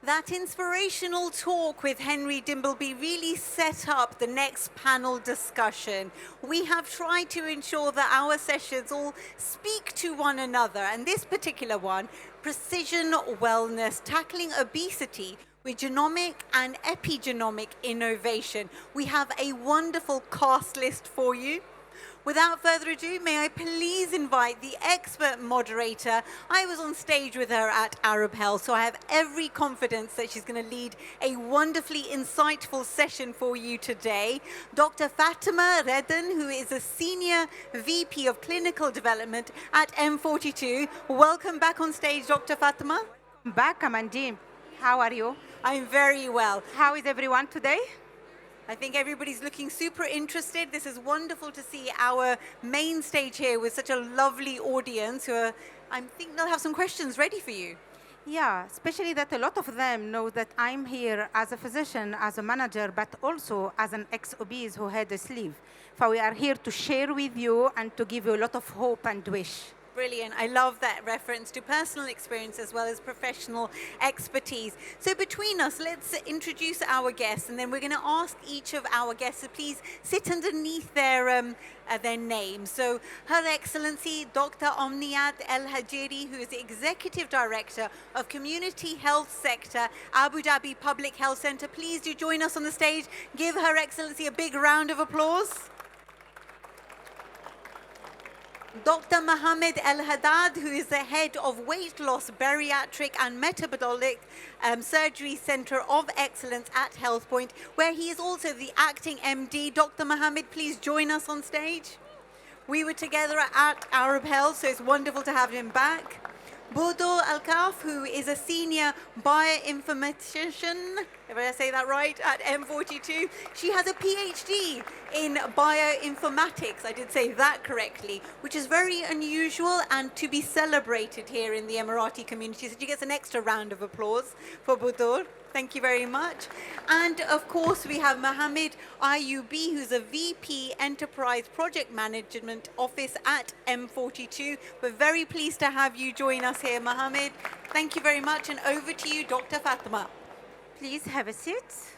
That inspirational talk with Henry Dimbleby really set up the next panel discussion. We have tried to ensure that our sessions all speak to one another, and this particular one, Precision Wellness, Tackling Obesity with Genomic and Epigenomic Innovation. We have a wonderful cast list for you. Without further ado, may I please invite the expert moderator. I was on stage with her at Arab Health, so I have every confidence that she's going to lead a wonderfully insightful session for you today. Dr. Fatima Redden, who is a Senior VP of Clinical Development at M42. Welcome back on stage, Dr. Fatima. Back, Amandine. How are you? I'm very well. How is everyone today? I think everybody's looking super interested. This is wonderful to see our main stage here with such a lovely audience who are, I think they'll have some questions ready for you. Yeah, especially that a lot of them know that I'm here as a physician, as a manager, but also as an ex-obese who had a sleeve. So we are here to share with you and to give you a lot of hope and wish. Brilliant. I love that reference to personal experience as well as professional expertise. So between us, let's introduce our guests, and then we're going to ask each of our guests to please sit underneath their name. So Her Excellency Dr. Omniat El Hajiri, who is the Executive Director of Community Health Sector, Abu Dhabi Public Health Center. Please do join us on the stage. Give Her Excellency a big round of applause. Dr. Mohammed El Haddad, who is the head of Weight Loss, Bariatric and Metabolic Surgery Center of Excellence at HealthPoint, where he is also the acting MD. Dr. Mohammed, please join us on stage. We were together at Arab Health, so it's wonderful to have him back. Bodo Al-Kaf, who is a senior bioinformatician, if I say that right, at M42. She has a PhD in bioinformatics, I did say that correctly, which is very unusual and to be celebrated here in the Emirati community. So she gets an extra round of applause for Bodo. Thank you very much. And of course, we have Mohammed Ayubi, who's a VP Enterprise Project Management Office at M42. We're very pleased to have you join us here, Mohammed. Thank you very much. And over to you, Dr. Fatima. Please have a seat.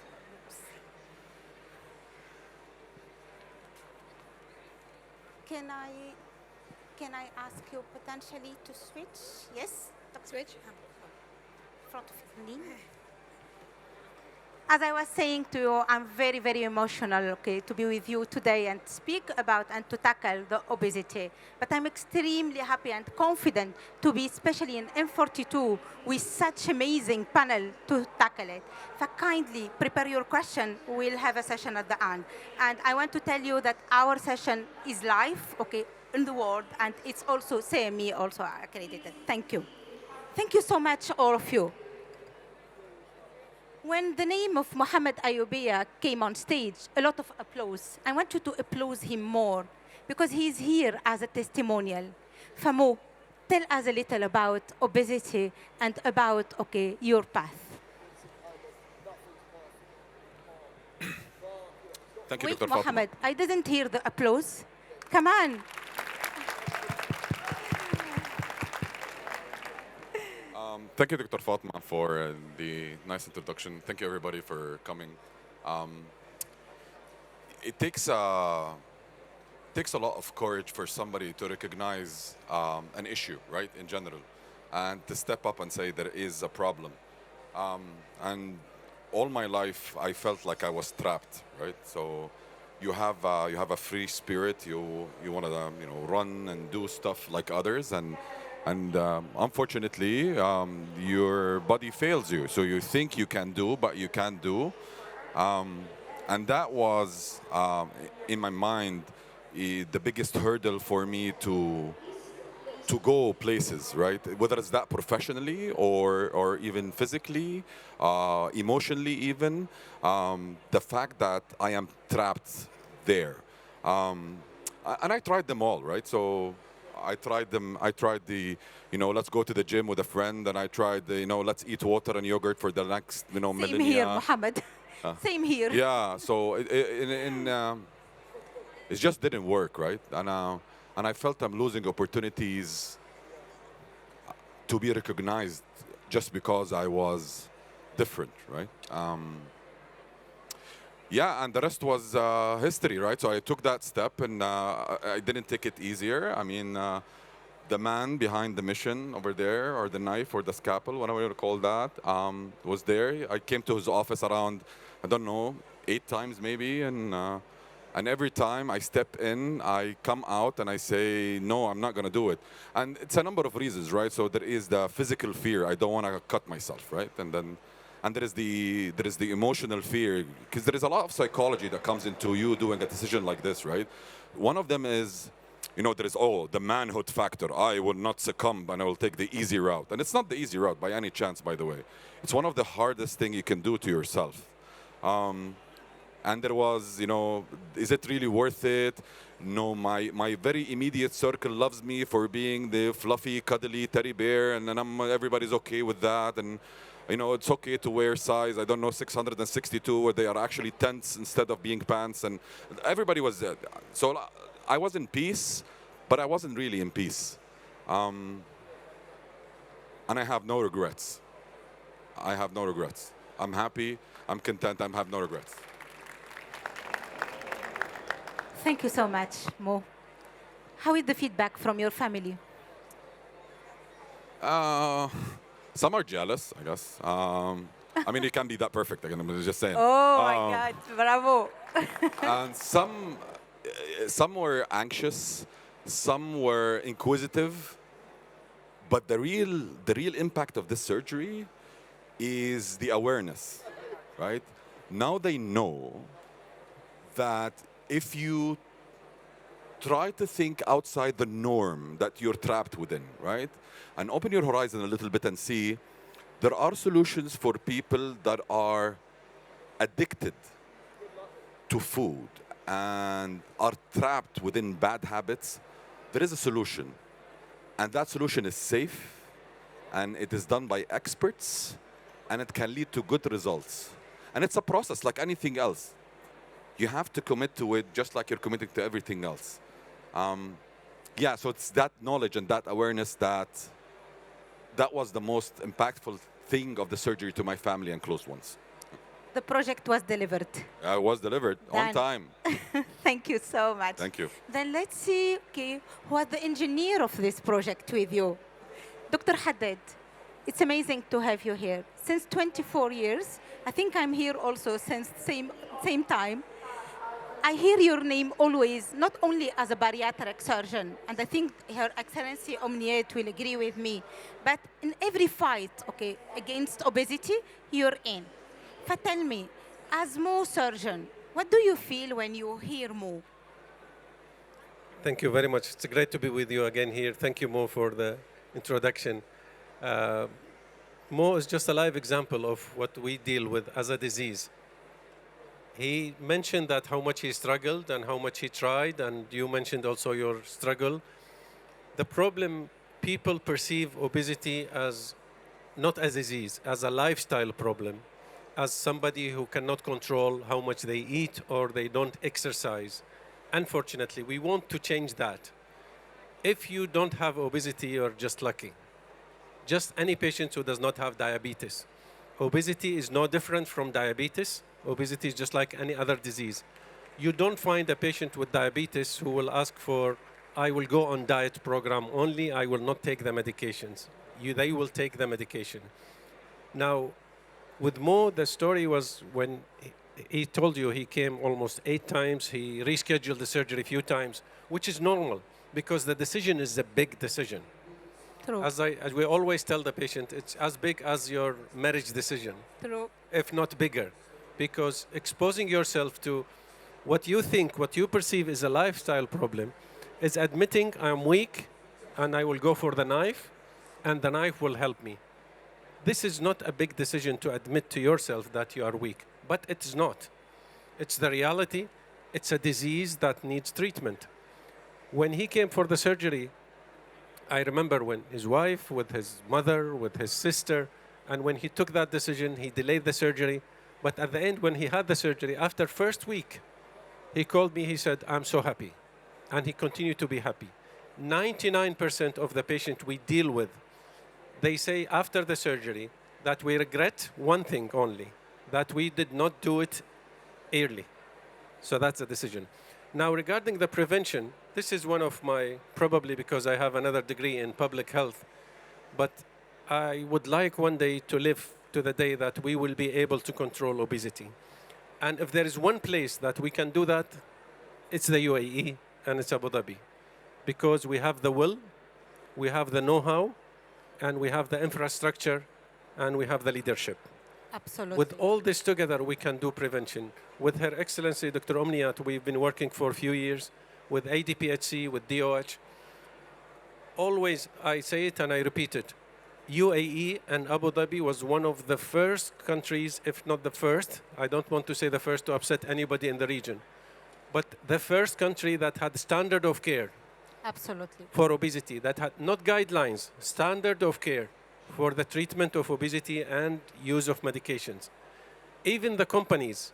Can I ask you potentially to switch? Yes? Switch. Front of me. As I was saying to you, I'm very, very emotional, to be with you today and speak about and to tackle the obesity. But I'm extremely happy and confident to be, especially in M42, with such amazing panel to tackle it. So kindly prepare your question. We'll have a session at the end. And I want to tell you that our session is live, in the world, and it's also CME also accredited. Thank you. Thank you so much, all of you. When the name of Mohammed Ayubiya came on stage, a lot of applause. I want you to applaud him more because he's here as a testimonial. Famo, tell us a little about obesity and about, your path. Thank you, Wait, Dr. Fatima. Mohammed, I didn't hear the applause. Come on. Thank you, Dr. Fatma, for the nice introduction. Thank you, everybody, for coming. It takes a lot of courage for somebody to recognize an issue, right, in general, and to step up and say there is a problem. And all my life, I felt like I was trapped, right? So you have a free spirit. You want to run and do stuff like others, and unfortunately, your body fails you. So you think you can do, but you can't do. And that was, in my mind, the biggest hurdle for me to go places, right? Whether it's that professionally or even physically, emotionally even. The fact that I am trapped there. And I tried them all, right? So I tried them. I tried the, let's go to the gym with a friend, and I tried the, let's eat water and yogurt for the next, millennia. Same here, Mohammed. Same here. Yeah. So it just didn't work, right? And I felt I'm losing opportunities to be recognized just because I was different, right? Yeah, and the rest was history, right? So I took that step, and I didn't take it easier. I mean, the man behind the mission over there, or the knife, or the scalpel, whatever you call that, was there. I came to his office around, I don't know, 8 times maybe, and every time I step in, I come out and I say, no, I'm not going to do it. And it's a number of reasons, right? So there is the physical fear. I don't want to cut myself, right? And there is the emotional fear, because there is a lot of psychology that comes into you doing a decision like this, right? One of them is, there is, the manhood factor. I will not succumb and I will take the easy route. And it's not the easy route by any chance, by the way. It's one of the hardest things you can do to yourself. And there was, is it really worth it? No, my very immediate circle loves me for being the fluffy, cuddly teddy bear, and then everybody's okay with that. And it's okay to wear size, I don't know, 662, where they are actually tents instead of being pants. And everybody was, so I was in peace, but I wasn't really in peace. And I have no regrets. I have no regrets. I'm happy, I'm content, I have no regrets. Thank you so much, Mo. How is the feedback from your family? Some are jealous, I guess. I mean, it can't be that perfect, again, I'm just saying. Oh my God, bravo. And some were anxious, some were inquisitive, but the real impact of this surgery is the awareness, right? Now they know that if you try to think outside the norm that you're trapped within, right? And open your horizon a little bit and see there are solutions for people that are addicted to food and are trapped within bad habits. There is a solution. And that solution is safe, and it is done by experts, and it can lead to good results. And it's a process like anything else. You have to commit to it just like you're committing to everything else. Yeah, so it's that knowledge and that awareness that was the most impactful thing of the surgery to my family and close ones. The project was delivered. It was delivered on time. Thank you so much. Thank you. Then let's see, who was the engineer of this project with you? Dr. Haddad, it's amazing to have you here. Since 24 years, I think I'm here also since same time. I hear your name always, not only as a bariatric surgeon, and I think Her Excellency Omniet will agree with me, but in every fight, against obesity, you're in. But tell me, as Mo surgeon, what do you feel when you hear Mo? Thank you very much. It's great to be with you again here. Thank you, Mo, for the introduction. Mo is just a live example of what we deal with as a disease. He mentioned that how much he struggled and how much he tried, and you mentioned also your struggle. The problem, people perceive obesity as not as a disease, as a lifestyle problem, as somebody who cannot control how much they eat or they don't exercise. Unfortunately, we want to change that. If you don't have obesity, you're just lucky. Just any patient who does not have diabetes. Obesity is no different from diabetes. Obesity is just like any other disease. You don't find a patient with diabetes who will ask for, I will go on diet program only, I will not take the medications. They will take the medication. Now, with Mo, the story was when he told you he came almost 8 times, he rescheduled the surgery a few times, which is normal because the decision is a big decision. True. As we always tell the patient, it's as big as your marriage decision, True. if not bigger. Because exposing yourself to what you think, what you perceive is a lifestyle problem, is admitting I'm weak and I will go for the knife and the knife will help me. This is not a big decision to admit to yourself that you are weak, but it's not. It's the reality. It's a disease that needs treatment. When he came for the surgery, I remember when his wife, with his mother, with his sister, and when he took that decision, he delayed the surgery. But at the end, when he had the surgery, after first week, he called me, he said, I'm so happy. And he continued to be happy. 99% of the patients we deal with, they say after the surgery, that we regret one thing only, that we did not do it early. So that's a decision. Now, regarding the prevention, this is one of my, probably because I have another degree in public health, but I would like one day to live to the day that we will be able to control obesity. And if there is one place that we can do that, it's the UAE and it's Abu Dhabi. Because we have the will, we have the know-how, and we have the infrastructure, and we have the leadership. Absolutely. With all this together, we can do prevention. With Her Excellency, Dr. Omniat, we've been working for a few years with ADPHC, with DOH. Always, I say it and I repeat it, UAE and Abu Dhabi was one of the first countries, if not the first, I don't want to say the first to upset anybody in the region, but the first country that had standard of care Absolutely. for obesity, that had not guidelines, standard of care for the treatment of obesity and use of medications. Even the companies,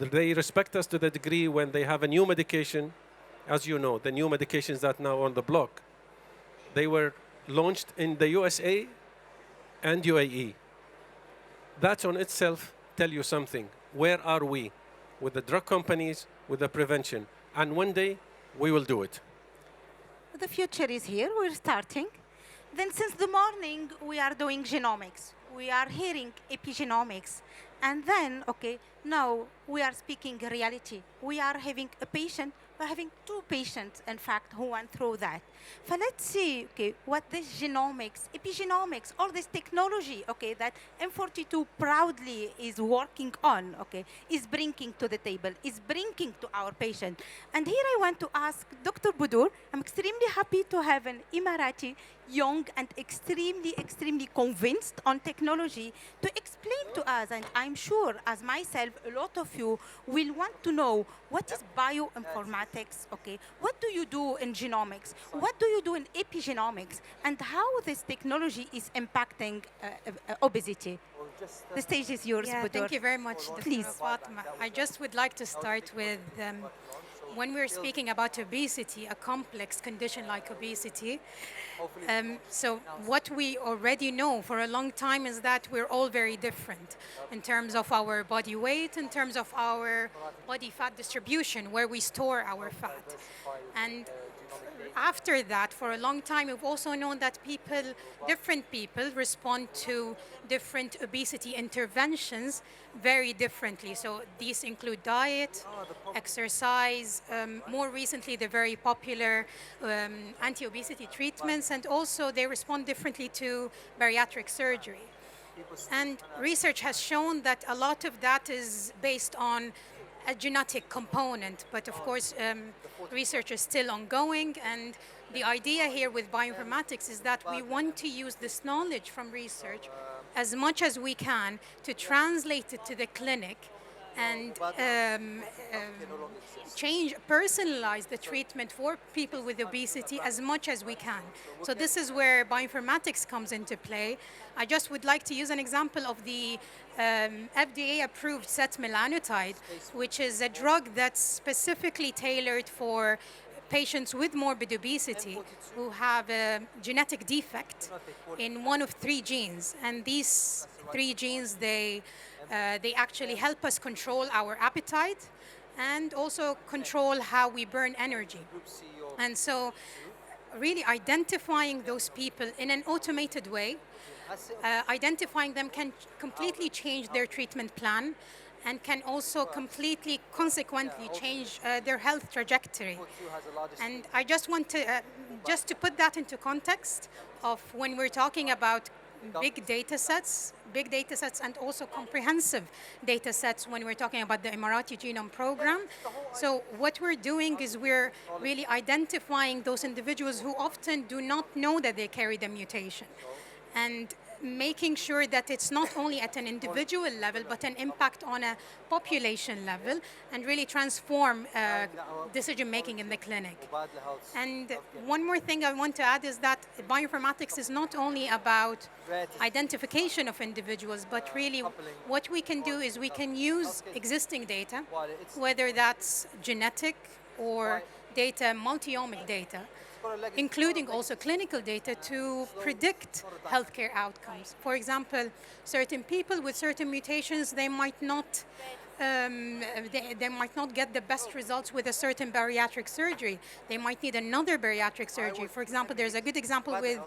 they respect us to the degree when they have a new medication, as you know, the new medications that now on the block, they were launched in the USA and UAE. That on itself tell you something. Where are we with the drug companies, with the prevention? And one day, we will do it. The future is here. We're starting. Then since the morning, we are doing genomics. We are hearing epigenomics. And then, okay, now we are speaking reality. We are having a patient. We're having two patients, in fact, who went through that. So let's see, okay, what this genomics, epigenomics, all this technology, okay, that M42 proudly is working on, okay, is bringing to the table, is bringing to our patient. And here I want to ask Dr. Budur, I'm extremely happy to have an Emirati, young and extremely convinced on technology to explain to us, and I'm sure, as myself, a lot of you will want to know what is bioinformatics, okay? What do you do in genomics? What do you do in epigenomics? And how this technology is impacting obesity? The stage is yours, Yeah, Budur. thank you very much, Dr. Please. Fatma. I just would like to start with when we're speaking about obesity, a complex condition like obesity. So what we already know for a long time is that we're all very different in terms of our body weight, in terms of our body fat distribution, where we store our fat. And after that, for a long time, we've also known that different people respond to different obesity interventions very differently. So these include diet, exercise, more recently the very popular anti-obesity treatments, and also they respond differently to bariatric surgery. And research has shown that a lot of that is based on a genetic component, but of course research is still ongoing, and the idea here with bioinformatics is that we want to use this knowledge from research as much as we can to translate it to the clinic and personalize the treatment for people with obesity as much as we can. So this is where bioinformatics comes into play. I just would like to use an example of the FDA-approved setmelanotide, which is a drug that's specifically tailored for patients with morbid obesity who have a genetic defect in one of 3 genes. And these 3 genes, they actually help us control our appetite and also control how we burn energy. And so really identifying those people in an automated way, identifying them can completely change their treatment plan and can also completely, consequently change their health trajectory. And I just want to, just to put that into context of when we're talking about big data sets and also comprehensive data sets when we're talking about the Emirati Genome Program. So what we're doing is we're really identifying those individuals who often do not know that they carry the mutation, and making sure that it's not only at an individual level, but an impact on a population level, and really transform decision-making in the clinic. And one more thing I want to add is that bioinformatics is not only about identification of individuals, but really what we can do is we can use existing data, whether that's genetic or data, multi-omic data, including also clinical data to predict healthcare outcomes. For example, certain people with certain mutations, they might not they might not get the best results with a certain bariatric surgery. They might need another bariatric surgery. For example, there's a good example with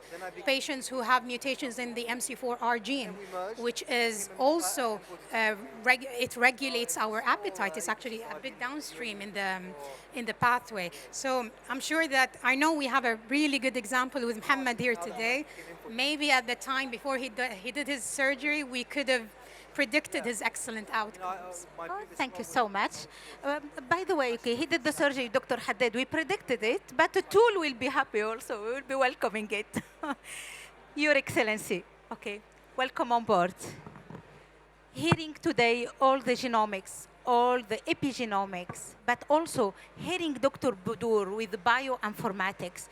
patients who have mutations in the MC4R gene, which is also, it regulates our appetite. It's actually a bit downstream in the pathway. So I'm sure that, I know we have a really good example with Muhammad here today. Maybe at the time before he did his surgery, we could have predicted his excellent outcomes. Oh, thank you so much. By the way, okay, he did the surgery, Dr. Haddad. We predicted it, but the tool will be happy also. We will be welcoming it. Your Excellency, okay, welcome on board. Hearing today all the genomics, all the epigenomics, but also hearing Dr. Budur with bioinformatics,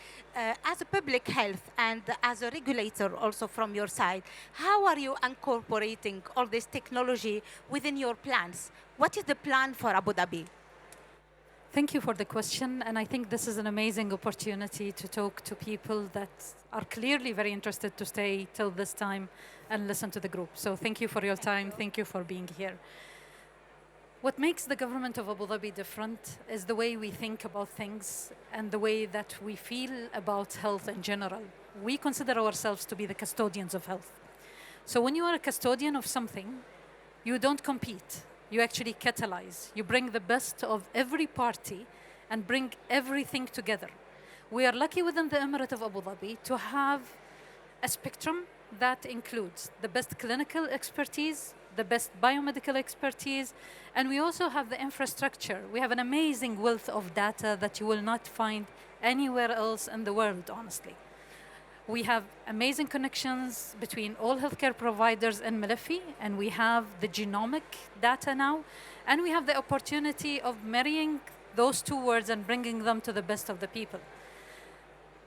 as a public health and as a regulator also from your side, how are you incorporating all this technology within your plans? What is the plan for Abu Dhabi? Thank you for the question, and I think this is an amazing opportunity to talk to people that are clearly very interested to stay till this time and listen to the group. So thank you for your time, thank you for being here. What makes the government of Abu Dhabi different is the way we think about things and the way that we feel about health in general. We consider ourselves to be the custodians of health. So when you are a custodian of something, you don't compete. You actually catalyze. You bring the best of every party and bring everything together. We are lucky within the Emirate of Abu Dhabi to have a spectrum that includes the best clinical expertise, the best biomedical expertise, and we also have the infrastructure. We have an amazing wealth of data that you will not find anywhere else in the world, honestly. We have amazing connections between all healthcare providers in Malafi, and we have the genomic data now, and we have the opportunity of marrying those two words and bringing them to the best of the people.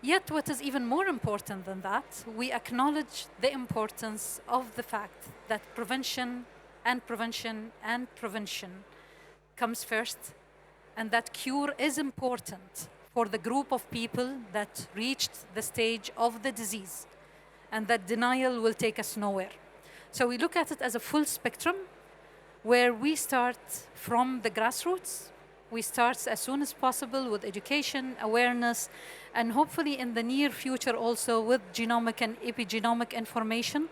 Yet what is even more important than that, we acknowledge the importance of the fact that prevention and prevention and prevention comes first, and that cure is important for the group of people that reached the stage of the disease, and that denial will take us nowhere. So we look at it as a full spectrum where we start from the grassroots. We start as soon as possible with education, awareness, and hopefully in the near future also with genomic and epigenomic information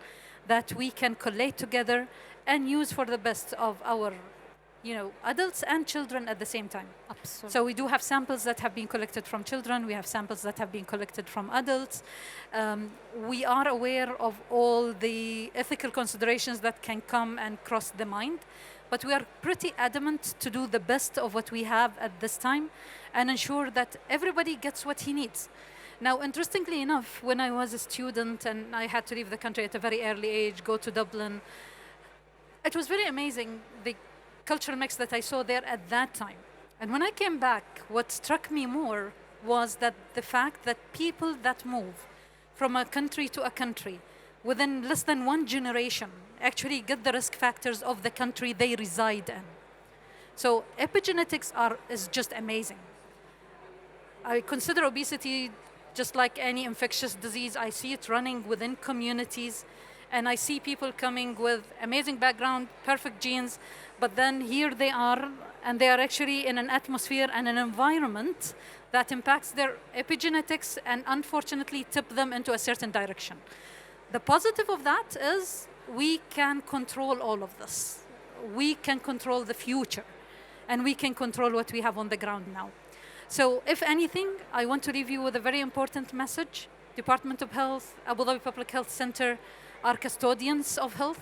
that we can collate together and use for the best of our adults and children at the same time. Absolutely. So we do have samples that have been collected from children. We have samples that have been collected from adults. We are aware of all the ethical considerations that can come and cross the mind. But we are pretty adamant to do the best of what we have at this time and ensure that everybody gets what he needs. Now, interestingly enough, when I was a student and I had to leave the country at a very early age, go to Dublin, it was very amazing, the cultural mix that I saw there at that time. And when I came back, what struck me more was that the fact that people that move from a country to a country within less than one generation actually get the risk factors of the country they reside in. So epigenetics is just amazing. I consider obesity just like any infectious disease. I see it running within communities, and I see people coming with amazing background, perfect genes, but then here they are, and they are actually in an atmosphere and an environment that impacts their epigenetics and unfortunately tip them into a certain direction. The positive of that is we can control all of this. We can control the future, and we can control what we have on the ground now. So if anything, I want to leave you with a very important message. Department of Health, Abu Dhabi Public Health Center are custodians of health.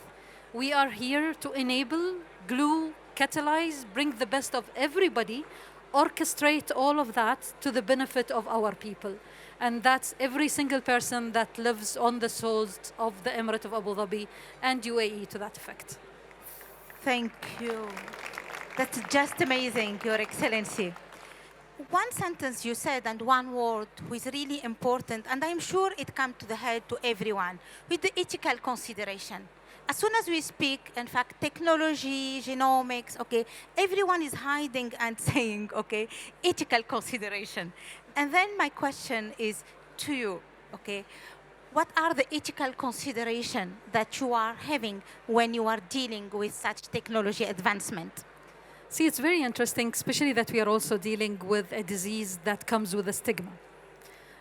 We are here to enable, glue, catalyze, bring the best of everybody, orchestrate all of that to the benefit of our people. And that's every single person that lives on the soils of the Emirate of Abu Dhabi and UAE to that effect. Thank you. That's just amazing, Your Excellency. One sentence you said and one word was really important, and I'm sure it comes to the head to everyone, with the ethical consideration. as soon as we speak, in fact, technology, genomics, okay, everyone is hiding and saying, okay, ethical consideration. And then my question is to you, okay, what are the ethical considerations that you are having when you are dealing with such technology advancement? See, it's very interesting, especially that we are also dealing with a disease that comes with a stigma.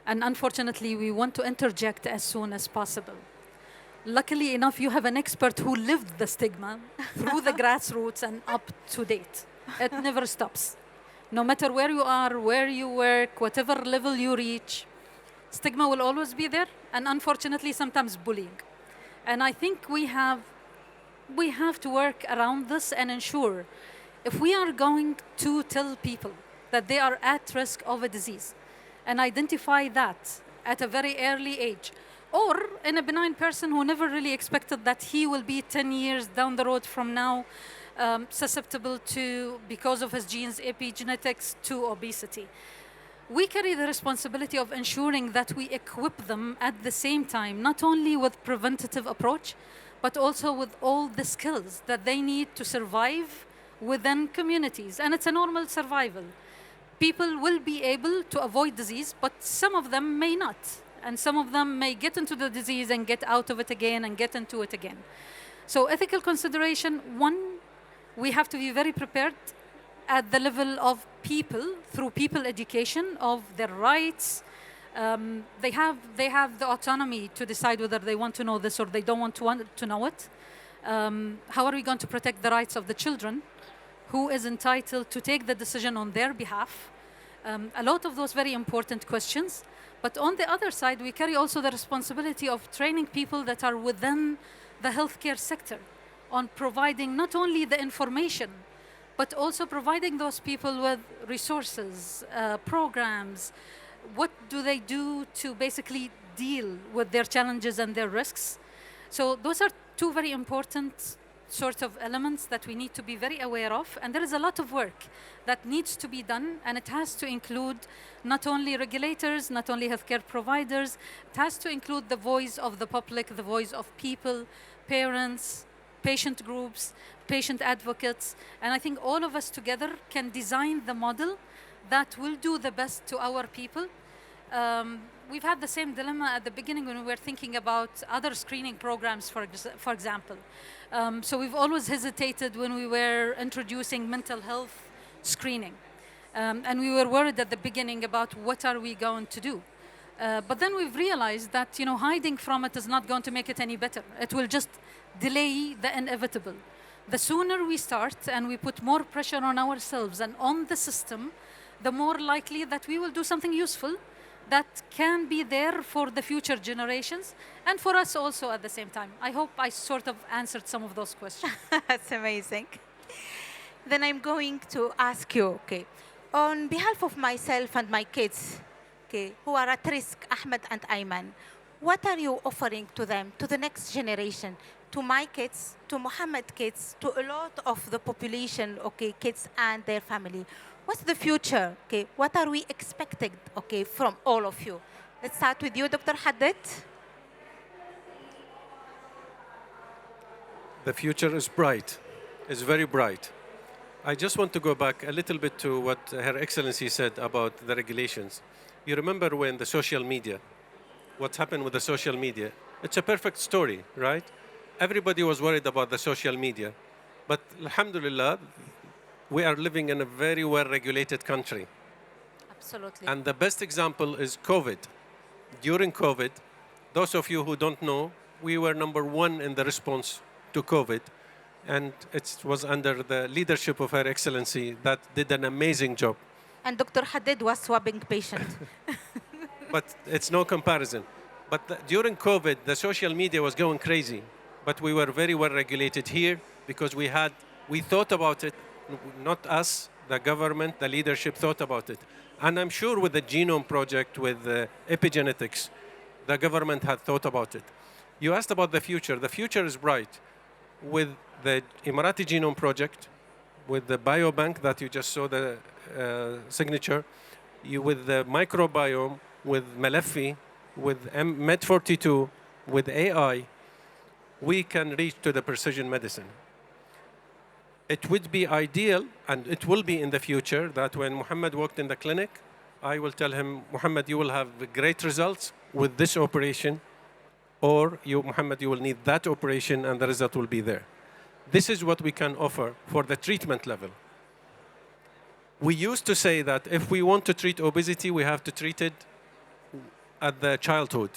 And unfortunately, we want to interject as soon as possible. Luckily enough, you have an expert who lived the stigma through the grassroots and up to date. It never stops. No matter where you are, where you work, whatever level you reach, stigma will always be there, and unfortunately, sometimes bullying. And I think we have to work around this and ensure if we are going to tell people that they are at risk of a disease and identify that at a very early age, or in a benign person who never really expected that he will be 10 years down the road from now susceptible to, because of his genes, epigenetics, to obesity. We carry the responsibility of ensuring that we equip them at the same time, not only with preventative approach, but also with all the skills that they need to survive within communities. And it's a normal survival. People will be able to avoid disease, but some of them may not. And some of them may get into the disease and get out of it again and get into it again. So ethical consideration, one, we have to be very prepared at the level of people, through people education of their rights. They have the autonomy to decide whether they want to know this or they don't want to know it. How are we going to protect the rights of the children? Who is entitled to take the decision on their behalf? A lot of those very important questions. But on the other side, we carry also the responsibility of training people that are within the healthcare sector on providing not only the information, but also providing those people with resources, programs. What do they do to basically deal with their challenges and their risks? So those are two very important sort of elements that we need to be very aware of. And there is a lot of work that needs to be done, and it has to include not only regulators, not only healthcare providers, it has to include the voice of the public, the voice of people, parents, patient groups, patient advocates. And I think all of us together can design the model that will do the best to our people. We've had the same dilemma at the beginning when we were thinking about other screening programs, for example. So we've always hesitated when we were introducing mental health screening. And we were worried at the beginning about what are we going to do. But then we've realized that hiding from it is not going to make it any better. It will just delay the inevitable. The sooner we start and we put more pressure on ourselves and on the system, the more likely that we will do something useful that can be there for the future generations and for us also at the same time. I hope I sort of answered some of those questions. That's amazing. Then I'm going to ask you, okay, on behalf of myself and my kids, okay, who are at risk, Ahmed and Ayman, what are you offering to them, to the next generation, to my kids, to Mohammed kids, to a lot of the population, okay, kids and their family? What's the future? Okay, what are we expecting, okay, from all of you? Let's start with you, Dr. Haddad. The future is bright. It's very bright. I just want to go back a little bit to what Her Excellency said about the regulations. You remember when the social media, what's happened with the social media? It's a perfect story, right? Everybody was worried about the social media. But alhamdulillah, we are living in a very well-regulated country. Absolutely. And the best example is COVID. During COVID, those of you who don't know, we were #1 in the response to COVID. And it was under the leadership of Her Excellency that did an amazing job. And Dr. Haddad was swabbing patient. But it's no comparison. But during COVID, the social media was going crazy. But we were very well regulated here because we thought about it. Not us, the government, the leadership thought about it. And I'm sure with the Genome project, with epigenetics, the government had thought about it. You asked about the future. The future is bright. With the Emirati Genome project, with the biobank that you just saw the signature, with the microbiome, with Malaffi, with M42, with AI, we can reach to the precision medicine. It would be ideal, and it will be in the future, that when Muhammad walked in the clinic, I will tell him, Muhammad, you will have great results with this operation, or you, Muhammad, you will need that operation, and the result will be there. This is what we can offer for the treatment level. We used to say that if we want to treat obesity, we have to treat it at the childhood.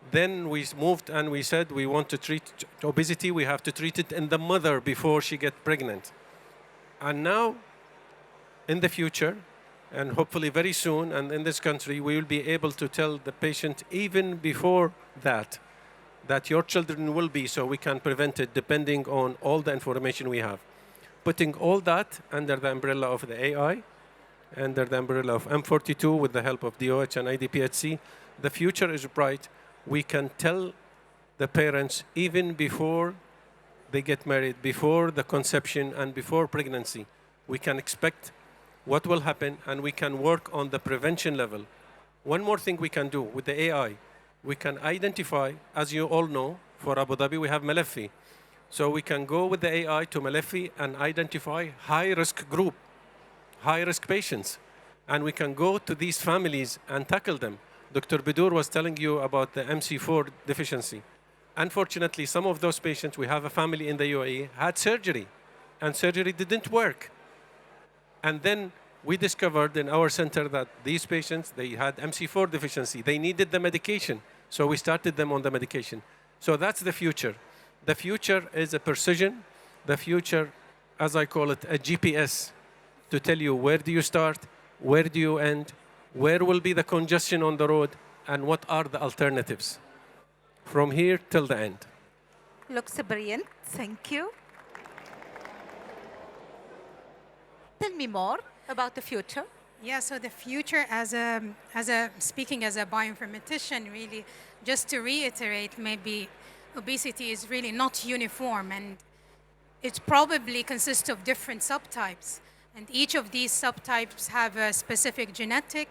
Then we moved and we said we want to treat obesity, we have to treat it in the mother before she gets pregnant. And now, in the future, and hopefully very soon, and in this country, we will be able to tell the patient even before that your children will be, so we can prevent it depending on all the information we have. Putting all that under the umbrella of the AI, under the umbrella of M42 with the help of DOH and IDPHC, the future is bright. We can tell the parents even before they get married, before the conception and before pregnancy. We can expect what will happen, and we can work on the prevention level. One more thing we can do with the AI, we can identify, as you all know, for Abu Dhabi we have Malefi. So we can go with the AI to Malefi and identify high-risk group, high-risk patients. And we can go to these families and tackle them. Dr. Bidur was telling you about the MC4 deficiency. Unfortunately, some of those patients, we have a family in the UAE, had surgery, and surgery didn't work. And then we discovered in our center that these patients, they had MC4 deficiency. They needed the medication, so we started them on the medication. So that's the future. The future is a precision. The future, as I call it, a GPS to tell you where do you start, where do you end, where will be the congestion on the road, and what are the alternatives from here till the end. Looks brilliant. Thank you. Tell me more about the future. Yeah, so the future, speaking as a bioinformatician, really, just to reiterate, maybe obesity is really not uniform, and it probably consists of different subtypes. And each of these subtypes have a specific genetic,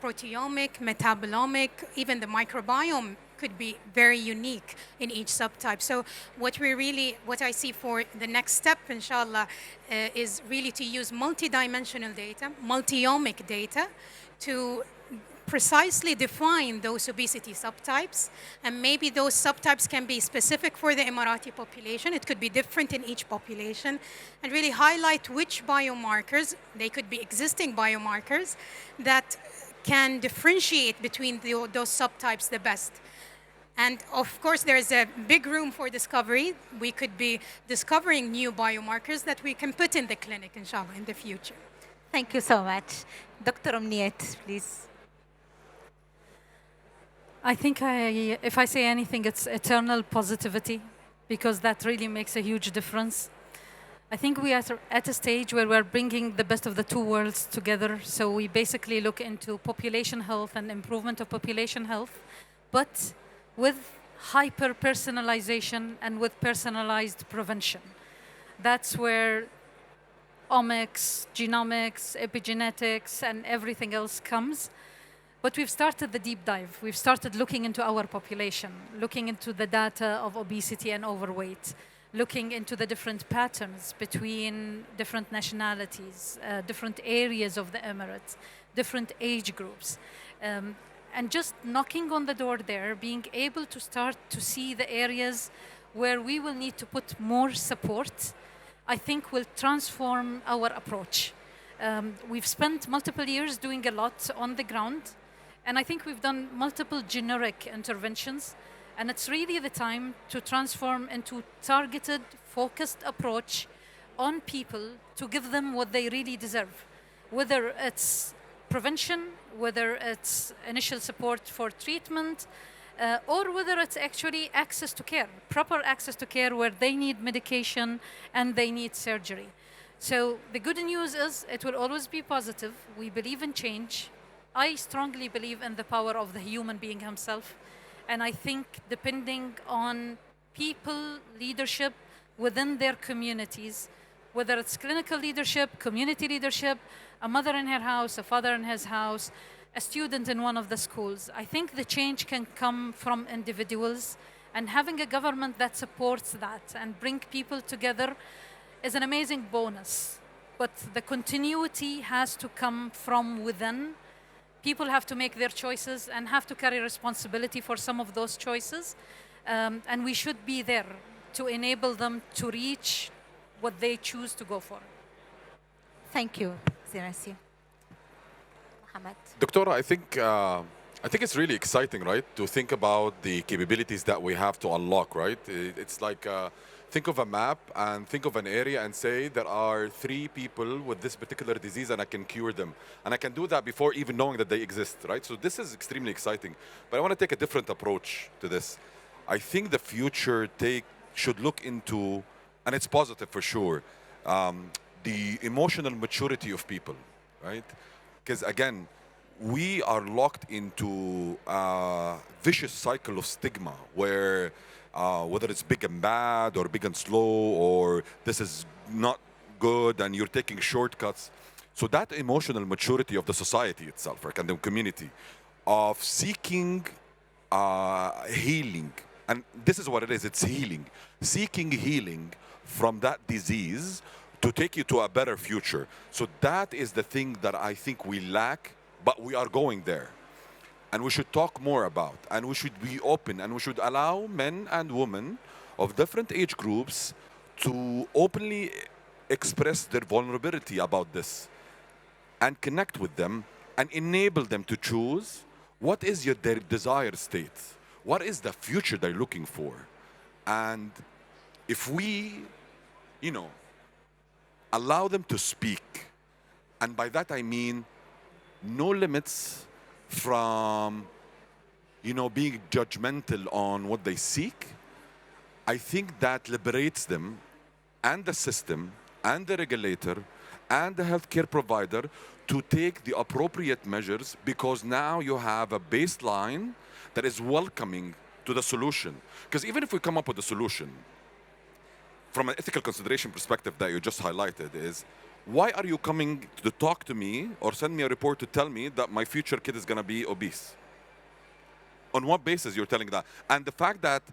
proteomic, metabolomic, even the microbiome could be very unique in each subtype. So what I see for the next step, inshallah, is really to use multidimensional data, multiomic data, to precisely define those obesity subtypes. And maybe those subtypes can be specific for the Emirati population. It could be different in each population. And really highlight which biomarkers, they could be existing biomarkers, that can differentiate between those subtypes the best. And of course, there's a big room for discovery. We could be discovering new biomarkers that we can put in the clinic, inshallah, in the future. Thank you so much. Dr. Omniyat, please. I think if I say anything, it's eternal positivity, because that really makes a huge difference. I think we are at a stage where we're bringing the best of the two worlds together. So we basically look into population health and improvement of population health, but with hyper-personalization and with personalized prevention. That's where omics, genomics, epigenetics, and everything else comes. But we've started the deep dive. We've started looking into our population, looking into the data of obesity and overweight, looking into the different patterns between different nationalities, different areas of the Emirates, different age groups. And just knocking on the door there, being able to start to see the areas where we will need to put more support, I think will transform our approach. We've spent multiple years doing a lot on the ground, and I think we've done multiple generic interventions, and it's really the time to transform into targeted, focused approach on people to give them what they really deserve, whether it's prevention, whether it's initial support for treatment, or whether it's actually access to care, proper access to care where they need medication and they need surgery. So the good news is it will always be positive. We believe in change. I strongly believe in the power of the human being himself. And I think depending on people, leadership within their communities, whether it's clinical leadership, community leadership, a mother in her house, a father in his house, a student in one of the schools. I think the change can come from individuals And having a government that supports that and bring people together is an amazing bonus. But the continuity has to come from within. People have to make their choices and have to carry responsibility for some of those choices. And we should be there to enable them to reach what they choose to go for. Thank you, Excellency. Mohammed. Doctora, I think it's really exciting, right, to think about the capabilities that we have to unlock, right? It's like think of a map and think of an area and say there are 3 people with this particular disease and I can cure them. And I can do that before even knowing that they exist, right? So this is extremely exciting. But I want to take a different approach to this. I think the future should look into, and it's positive for sure, the emotional maturity of people, right? Because again, we are locked into a vicious cycle of stigma where whether it's big and bad or big and slow or this is not good and you're taking shortcuts. So that emotional maturity of the society itself, right, and the community of seeking healing, and this is what it is, it's healing. Seeking healing from that disease to take you to a better future. So that is the thing that I think we lack, but we are going there. And we should talk more about, and we should be open, and we should allow men and women of different age groups to openly express their vulnerability about this and connect with them and enable them to choose what is their desired state, what is the future they're looking for. And if we, allow them to speak, and by that I mean no limits from being judgmental on what they seek, I think that liberates them and the system and the regulator and the healthcare provider to take the appropriate measures, because now you have a baseline that is welcoming to the solution. Because even if we come up with a solution, from an ethical consideration perspective that you just highlighted, is why are you coming to talk to me or send me a report to tell me that my future kid is going to be obese? On what basis you're telling that? And the fact that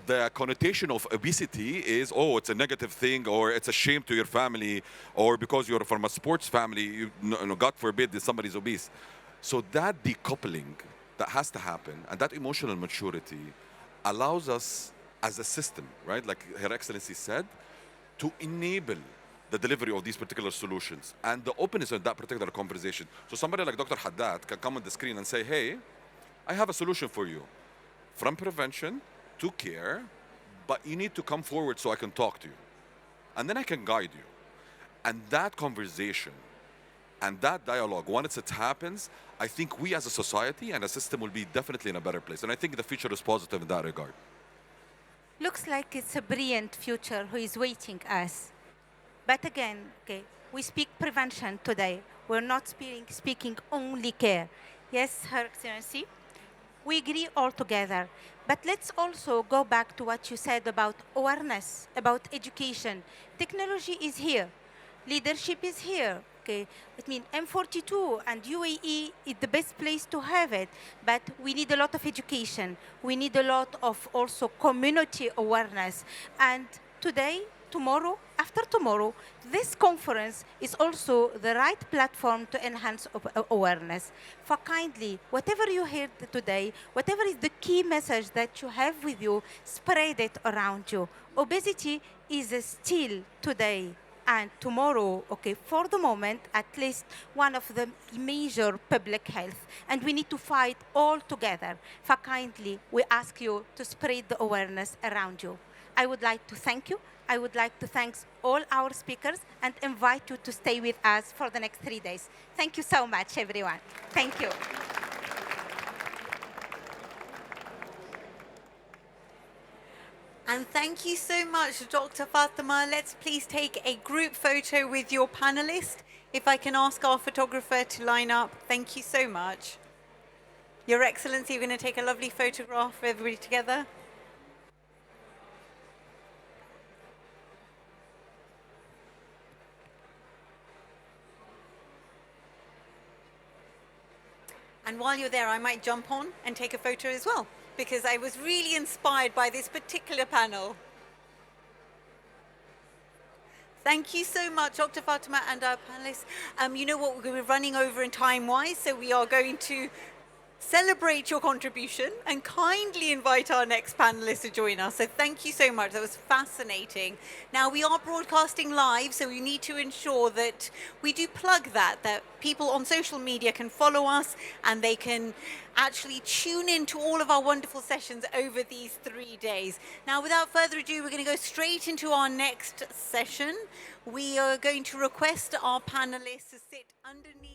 the connotation of obesity is, oh, it's a negative thing, or it's a shame to your family, or because you're from a sports family, God forbid that somebody's obese. So that decoupling that has to happen, and that emotional maturity allows us as a system, right, like Her Excellency said, to enable the delivery of these particular solutions and the openness of that particular conversation. So somebody like Dr. Haddad can come on the screen and say, hey, I have a solution for you. From prevention to care, but you need to come forward so I can talk to you. And then I can guide you. And that conversation and that dialogue, once it happens, I think we as a society and a system will be definitely in a better place. And I think the future is positive in that regard. Looks like it's a brilliant future who is waiting us. But again, we speak prevention today. We're not speaking only care. Yes, Her Excellency, we agree all together. But let's also go back to what you said about awareness, about education. Technology is here. Leadership is here. I mean, M42 and UAE is the best place to have it, but we need a lot of education. We need a lot of also community awareness. And today, tomorrow, after tomorrow, this conference is also the right platform to enhance awareness. For kindly, whatever you heard today, whatever is the key message that you have with you, spread it around you. Obesity is still today and tomorrow, for the moment, at least one of the major public health. And we need to fight all together. For kindly, we ask you to spread the awareness around you. I would like to thank you. I would like to thank all our speakers and invite you to stay with us for the next 3 days. Thank you so much, everyone. Thank you. And thank you so much, Dr. Fatima. Let's please take a group photo with your panelist. If I can ask our photographer to line up. Thank you so much. Your Excellency, we're going to take a lovely photograph of everybody together. And while you're there, I might jump on and take a photo as well. because I was really inspired by this particular panel. Thank you so much, Dr. Fatima and our panelists. You know what, we're running over in time-wise, so we are going to celebrate your contribution and kindly invite our next panelists to join us. So thank you so much. That was fascinating. Now, we are broadcasting live, so we need to ensure that we do plug that people on social media can follow us and they can actually tune in to all of our wonderful sessions over these 3 days. Now, without further ado, we're going to go straight into our next session. We are going to request our panelists to sit underneath